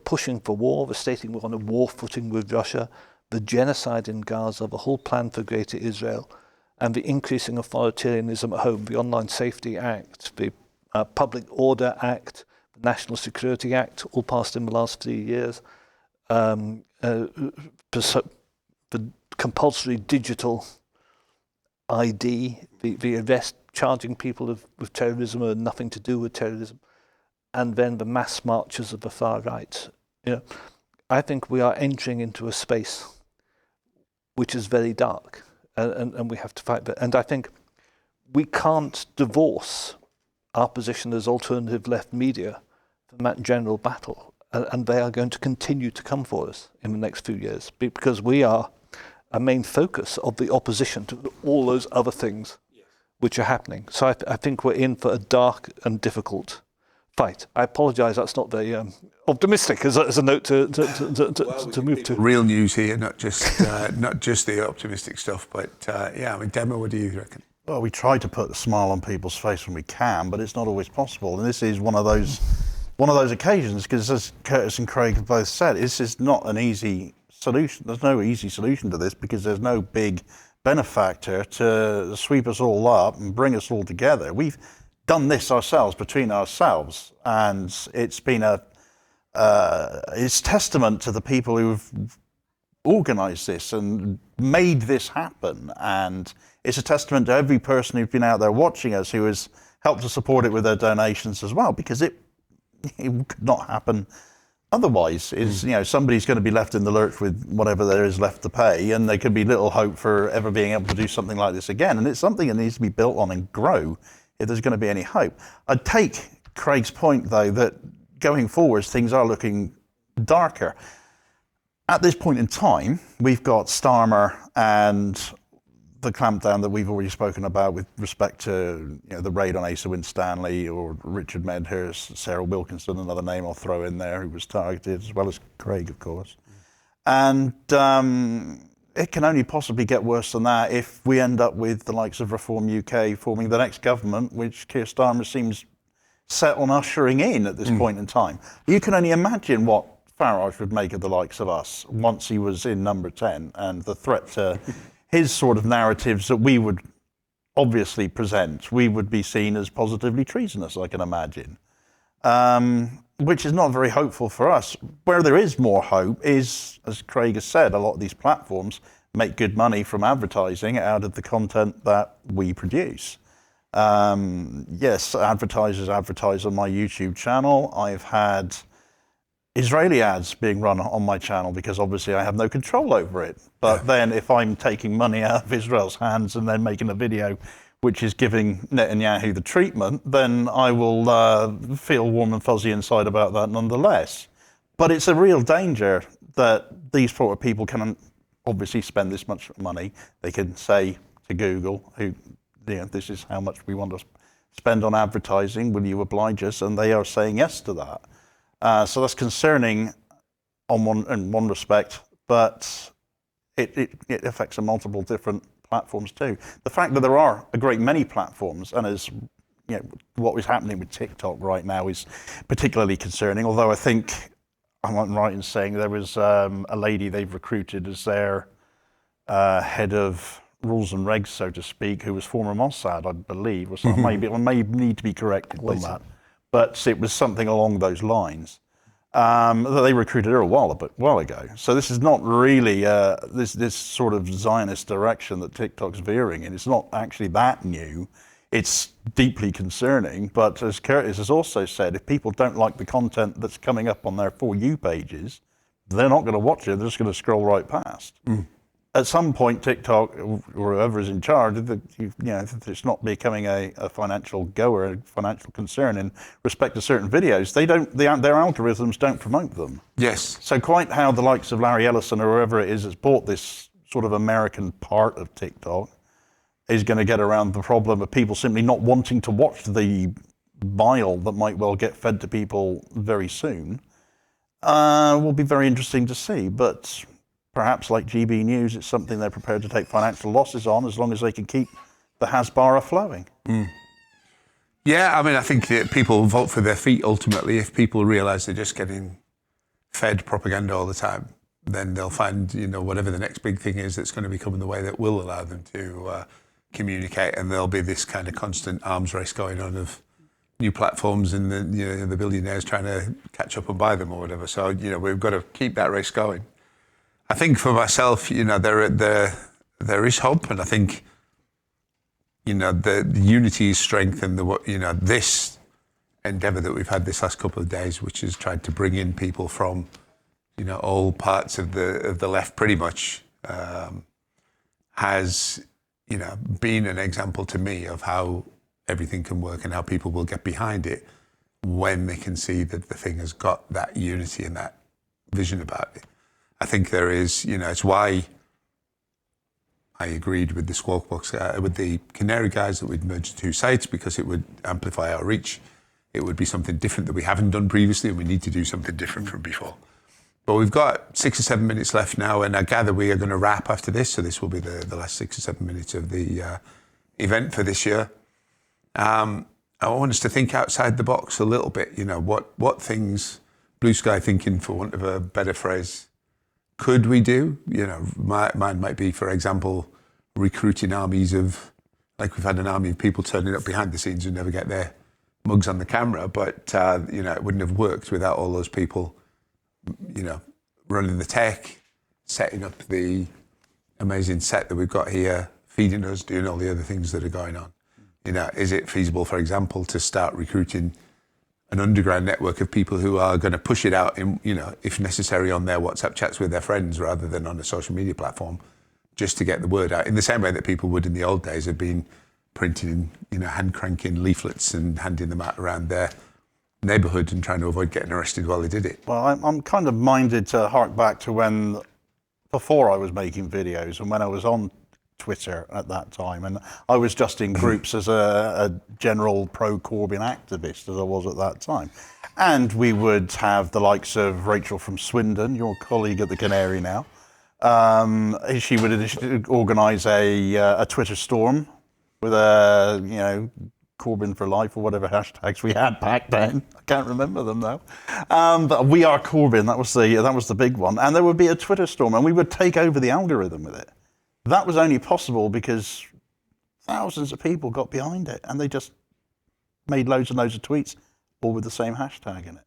pushing for war, the stating we're on a war footing with Russia, the genocide in Gaza, the whole plan for Greater Israel, and the increasing authoritarianism at home, the Online Safety Act, the Public Order Act, the National Security Act, all passed in the last 3 years, the compulsory digital ID, the arrest, charging people with terrorism or nothing to do with terrorism, and then the mass marches of the far right. I think we are entering into a space which is very dark. And we have to fight that. And I think we can't divorce our position as alternative left media from that general battle. And they are going to continue to come for us in the next few years, because we are a main focus of the opposition to all those other things which are happening. So I think we're in for a dark and difficult fight. I apologise, that's not very optimistic as a note to move to. Real news here, not just the optimistic stuff, but Demo, what do you reckon? Well, we try to put a smile on people's face when we can, but it's not always possible. And this is one of those occasions, because as Curtis and Craig have both said, this is not an easy solution. There's no easy solution to this, because there's no big benefactor to sweep us all up and bring us all together. We've done this ourselves, between ourselves, and it's been it's testament to the people who've organised this and made this happen, and it's a testament to every person who's been out there watching us, who has helped to support it with their donations as well, because it could not happen otherwise. Somebody's going to be left in the lurch with whatever there is left to pay, and there could be little hope for ever being able to do something like this again, and it's something that needs to be built on and grow if there's going to be any hope. I'd take Craig's point, though, that going forwards, things are looking darker. At this point in time, we've got Starmer and the clampdown that we've already spoken about with respect to the raid on Asa Winstanley, or Richard Medhurst, Sarah Wilkinson, another name I'll throw in there, who was targeted, as well as Craig, of course. And it can only possibly get worse than that if we end up with the likes of Reform UK forming the next government, which Keir Starmer seems set on ushering in at this point in time. You can only imagine what Farage would make of the likes of us once he was in number 10, and the threat to his sort of narratives that we would obviously present, we would be seen as positively treasonous, I can imagine. Which is not very hopeful for us. Where there is more hope is, as Craig has said, a lot of these platforms make good money from advertising out of the content that we produce. Yes, advertisers advertise on my YouTube channel. I've had Israeli ads being run on my channel because obviously I have no control over it. But then if I'm taking money out of Israel's hands and then making a video which is giving Netanyahu the treatment, then I will feel warm and fuzzy inside about that nonetheless. But it's a real danger that these sort of people can obviously spend this much money. They can say to Google, this is how much we want to spend on advertising, will you oblige us? And they are saying yes to that. So that's concerning in one respect, but it affects multiple different platforms too. The fact that there are a great many platforms, and as what is happening with TikTok right now is particularly concerning, although I think I'm right in saying there was a lady they've recruited as their head of rules and regs, so to speak, who was former Mossad, I believe, or something. I may need to be corrected on that, but it was something along those lines. That they recruited her a while ago. So this is not really this sort of Zionist direction that TikTok's veering in. It's not actually that new. It's deeply concerning. But as Curtis has also said, if people don't like the content that's coming up on their For You pages, they're not going to watch it. They're just going to scroll right past. At some point, TikTok or whoever is in charge, if it's not becoming a financial goer, a financial concern in respect to certain videos, their algorithms don't promote them. Yes. So quite how the likes of Larry Ellison or whoever it is has bought this sort of American part of TikTok is going to get around the problem of people simply not wanting to watch the bile that might well get fed to people very soon. Will be very interesting to see, but perhaps like GB News, it's something they're prepared to take financial losses on as long as they can keep the Hasbara flowing. Yeah, I mean, I think that people vote for their feet ultimately. If people realise they're just getting fed propaganda all the time, then they'll find, whatever the next big thing is that's going to become in the way that will allow them to communicate, and there'll be this kind of constant arms race going on of new platforms and the billionaires trying to catch up and buy them or whatever. So, we've got to keep that race going. I think for myself, there is hope, and I think, the unity is strength, and this endeavour that we've had this last couple of days, which has tried to bring in people from, all parts of the left, pretty much, has, been an example to me of how everything can work and how people will get behind it when they can see that the thing has got that unity and that vision about it. I think there is, it's why I agreed with the Skwawkbox, with the Canary guys, that we'd merge the two sites, because it would amplify our reach. It would be something different that we haven't done previously, and we need to do something different from before. But we've got 6 or 7 minutes left now, and I gather we are going to wrap after this, so this will be the last 6 or 7 minutes of the event for this year. I want us to think outside the box a little bit, what things, blue sky thinking, for want of a better phrase, could we do? Mine might be, for example, recruiting armies of, like we've had an army of people turning up behind the scenes who never get their mugs on the camera, but, it wouldn't have worked without all those people, running the tech, setting up the amazing set that we've got here, feeding us, doing all the other things that are going on. Is it feasible, for example, to start recruiting an underground network of people who are going to push it out in, if necessary, on their WhatsApp chats with their friends rather than on a social media platform, just to get the word out, in the same way that people would in the old days have been printing, hand cranking leaflets and handing them out around their neighbourhood and trying to avoid getting arrested while they did it. Well, I'm kind of minded to hark back to before I was making videos and when I was on Twitter at that time, and I was just in groups as a general pro-Corbyn activist, as I was at that time. And we would have the likes of Rachel from Swindon, your colleague at the Canary now, She would organise a Twitter storm with Corbyn for life or whatever hashtags we had back then. I can't remember them now. But we are Corbyn. That was the big one. And there would be a Twitter storm, and we would take over the algorithm with it. That was only possible because thousands of people got behind it, and they just made loads and loads of tweets, all with the same hashtag in it.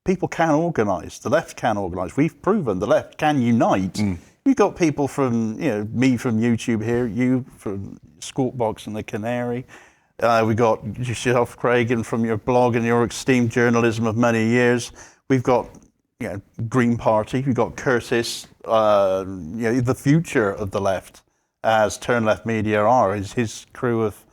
People can organise. The left can organise. We've proven the left can unite. You've got people from, me from YouTube here, you from Skwawkbox and the Canary. We got yourself, Craig, and from your blog and your esteemed journalism of many years. We've got, Green Party. We've got Curtis. The future of the left, as Turn Left Media are, is his crew of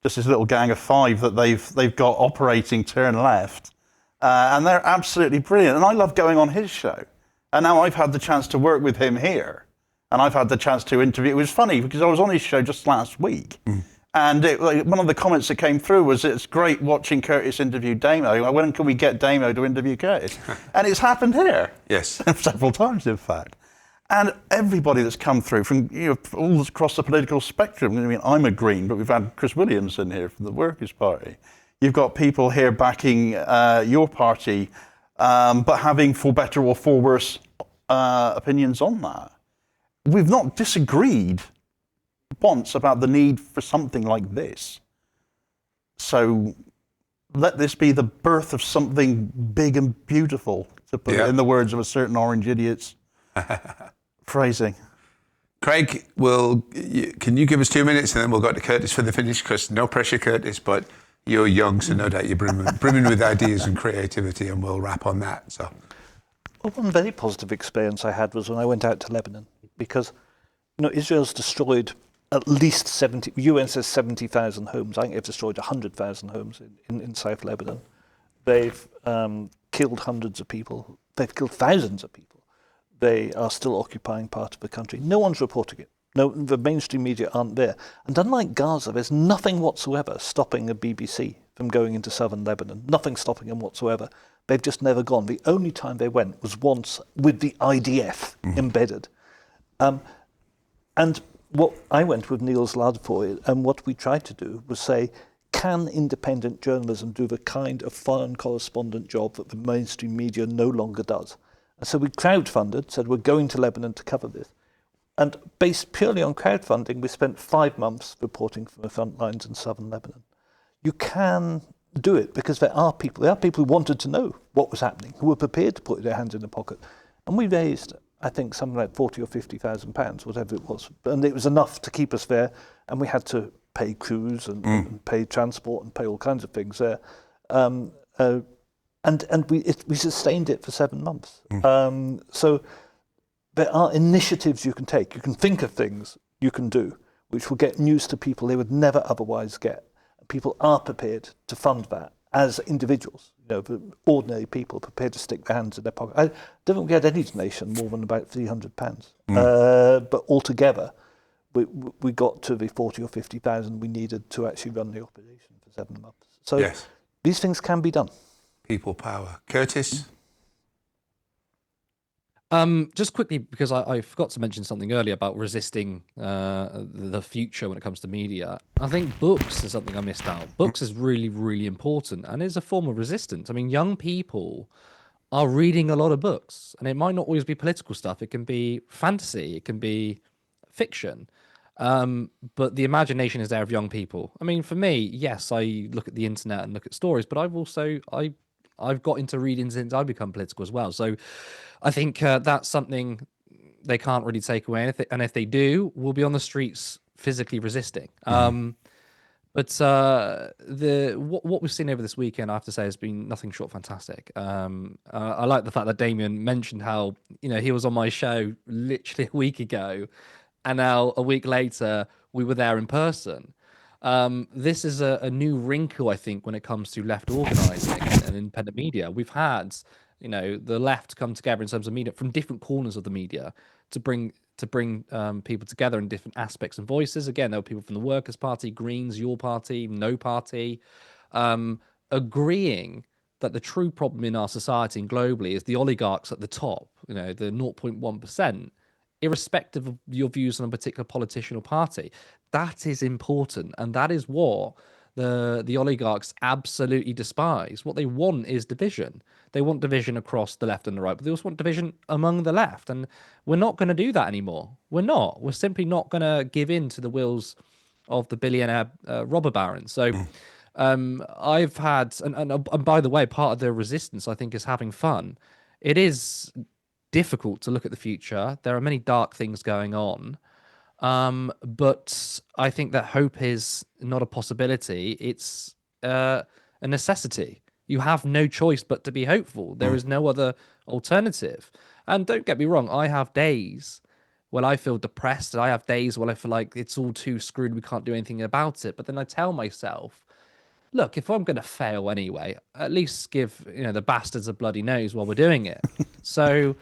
just his little gang of 5 that they've got operating Turn Left, and they're absolutely brilliant. And I love going on his show. And now I've had the chance to work with him here, and I've had the chance to interview. It was funny because I was on his show just last week. And one of the comments that came through was, it's great watching Curtis interview Damo. When can we get Damo to interview Curtis? And it's happened here. Yes. Several times, in fact. And everybody that's come through from all across the political spectrum. I mean, I'm a Green, but we've had Chris Williamson here from the Workers' Party. You've got people here backing your party, but having, for better or for worse, opinions on that. We've not disagreed once about the need for something like this. So let this be the birth of something big and beautiful, to put it in the words of a certain Orange Idiot's phrasing. Craig, can you give us 2 minutes and then we'll go to Curtis for the finish? Because no pressure, Curtis, but you're young, so no doubt you're brimming with ideas and creativity, and we'll wrap on that. So, well, one very positive experience I had was when I went out to Lebanon, because Israel's destroyed at least 70. UN says 70,000 homes. I think they've destroyed 100,000 homes in South Lebanon. They've killed hundreds of people. They've killed thousands of people. They are still occupying part of the country. No one's reporting it. No, the mainstream media aren't there. And unlike Gaza, there's nothing whatsoever stopping the BBC from going into southern Lebanon. Nothing stopping them whatsoever. They've just never gone. The only time they went was once with the IDF embedded. And what I went with Niels Ladefoged, and what we tried to do was say, can independent journalism do the kind of foreign correspondent job that the mainstream media no longer does? And so we crowdfunded, said we're going to Lebanon to cover this. And based purely on crowdfunding, we spent 5 months reporting from the front lines in southern Lebanon. You can do it because there are people who wanted to know what was happening, who were prepared to put their hands in the pocket. And we raised, I think, something like 40 or 50,000 pounds, whatever it was. And it was enough to keep us there. And we had to pay crews and pay transport and pay all kinds of things there. And we sustained it for 7 months. So there are initiatives you can take. You can think of things you can do which will get news to people they would never otherwise get. People are prepared to fund that as individuals, ordinary people prepared to stick their hands in their pocket. I don't think we had any donation more than about £300. But altogether, we got to the 40 or 50,000 we needed to actually run the operation for 7 months. So these things can be done. People power. Curtis? Just quickly, because I forgot to mention something earlier about resisting the future when it comes to media. I think books is something I missed out. Books is really, really important, and is a form of resistance. I mean, young people are reading a lot of books, and it might not always be political stuff. It can be fantasy, it can be fiction. But the imagination is there of young people. I mean, for me, yes, I look at the internet and look at stories, but I've got into reading since I become political as well. So I think that's something they can't really take away. And if they do, we'll be on the streets physically resisting. But what we've seen over this weekend, I have to say, has been nothing short of fantastic. I like the fact that Damien mentioned how he was on my show literally a week ago, and now a week later we were there in person. This is a new wrinkle, I think, when it comes to left organising and independent media. We've had, the left come together in terms of media from different corners of the media to bring people together in different aspects and voices. Again, there were people from the Workers' Party, Greens, your party, no party, agreeing that the true problem in our society and globally is the oligarchs at the top, the 0.1%, irrespective of your views on a particular politician or party. That is important, and that is what the oligarchs absolutely despise. What they want is division. They want division across the left and the right, but they also want division among the left. And we're not going to do that anymore. We're not. We're simply not going to give in to the wills of the billionaire robber barons. So I've had, and by the way, part of the resistance, I think, is having fun. It is difficult to look at the future. There are many dark things going on. But I think that hope is not a possibility. It's a necessity. You have no choice but to be hopeful. There is no other alternative. And don't get me wrong, I have days when I feel depressed, and I have days when I feel like it's all too screwed, we can't do anything about it. But then I tell myself, look, if I'm going to fail anyway, at least give the bastards a bloody nose while we're doing it. So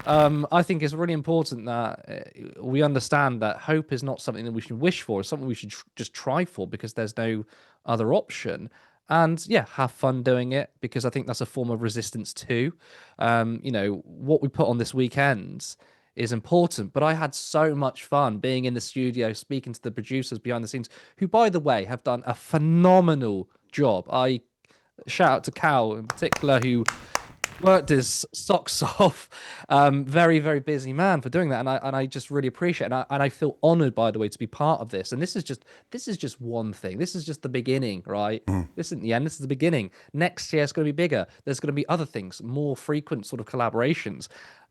I think it's really important that we understand that hope is not something that we should wish for. It's something we should just try for, because there's no other option. And yeah, have fun doing it, because I think that's a form of resistance too. What we put on this weekend is important, but I had so much fun being in the studio, speaking to the producers behind the scenes, who, by the way, have done a phenomenal job. I shout out to Cal in particular, who worked his socks off. Very, very busy man for doing that, and I just really appreciate it. And I feel honored, by the way, to be part of this. And this is just one thing. This is just the beginning, right? This isn't the end. This is the beginning. Next year it's going to be bigger. There's going to be other things, more frequent sort of collaborations,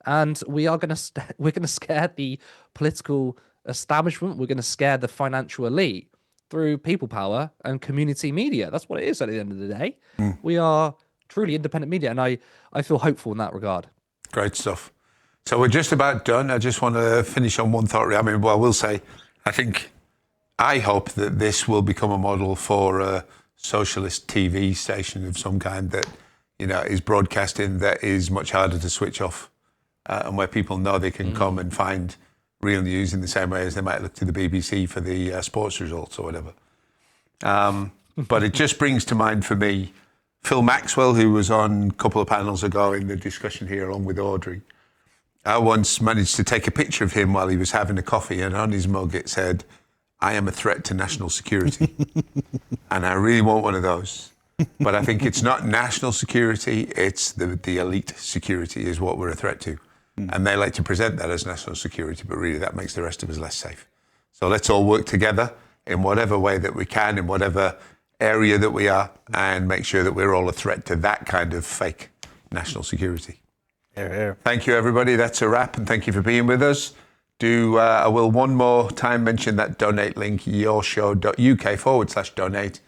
and we're going to scare the political establishment. We're going to scare the financial elite through people power and community media. That's what it is at the end of the day. We are truly independent media, and I feel hopeful in that regard. Great stuff. So we're just about done. I just want to finish on one thought. I mean, well, I will say, I hope that this will become a model for a socialist TV station of some kind that, is broadcasting, that is much harder to switch off, and where people know they can come and find real news in the same way as they might look to the BBC for the sports results or whatever. But it just brings to mind for me Phil Maxwell, who was on a couple of panels ago in the discussion here along with Audrey. I once managed to take a picture of him while he was having a coffee, and on his mug it said, "I am a threat to national security." And I really want one of those. But I think it's not national security, it's the elite security is what we're a threat to. And they like to present that as national security, but really that makes the rest of us less safe. So let's all work together in whatever way that we can, in whatever area that we are, and make sure that we're all a threat to that kind of fake national security. Hear, hear. Thank you, everybody. That's a wrap, and thank you for being with us. I will one more time mention that donate link, yourshow.uk/donate.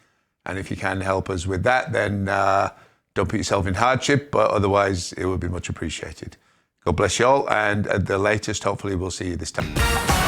And if you can help us with that, then don't put yourself in hardship, but otherwise it would be much appreciated. God bless you all, and at the latest, hopefully we'll see you this time.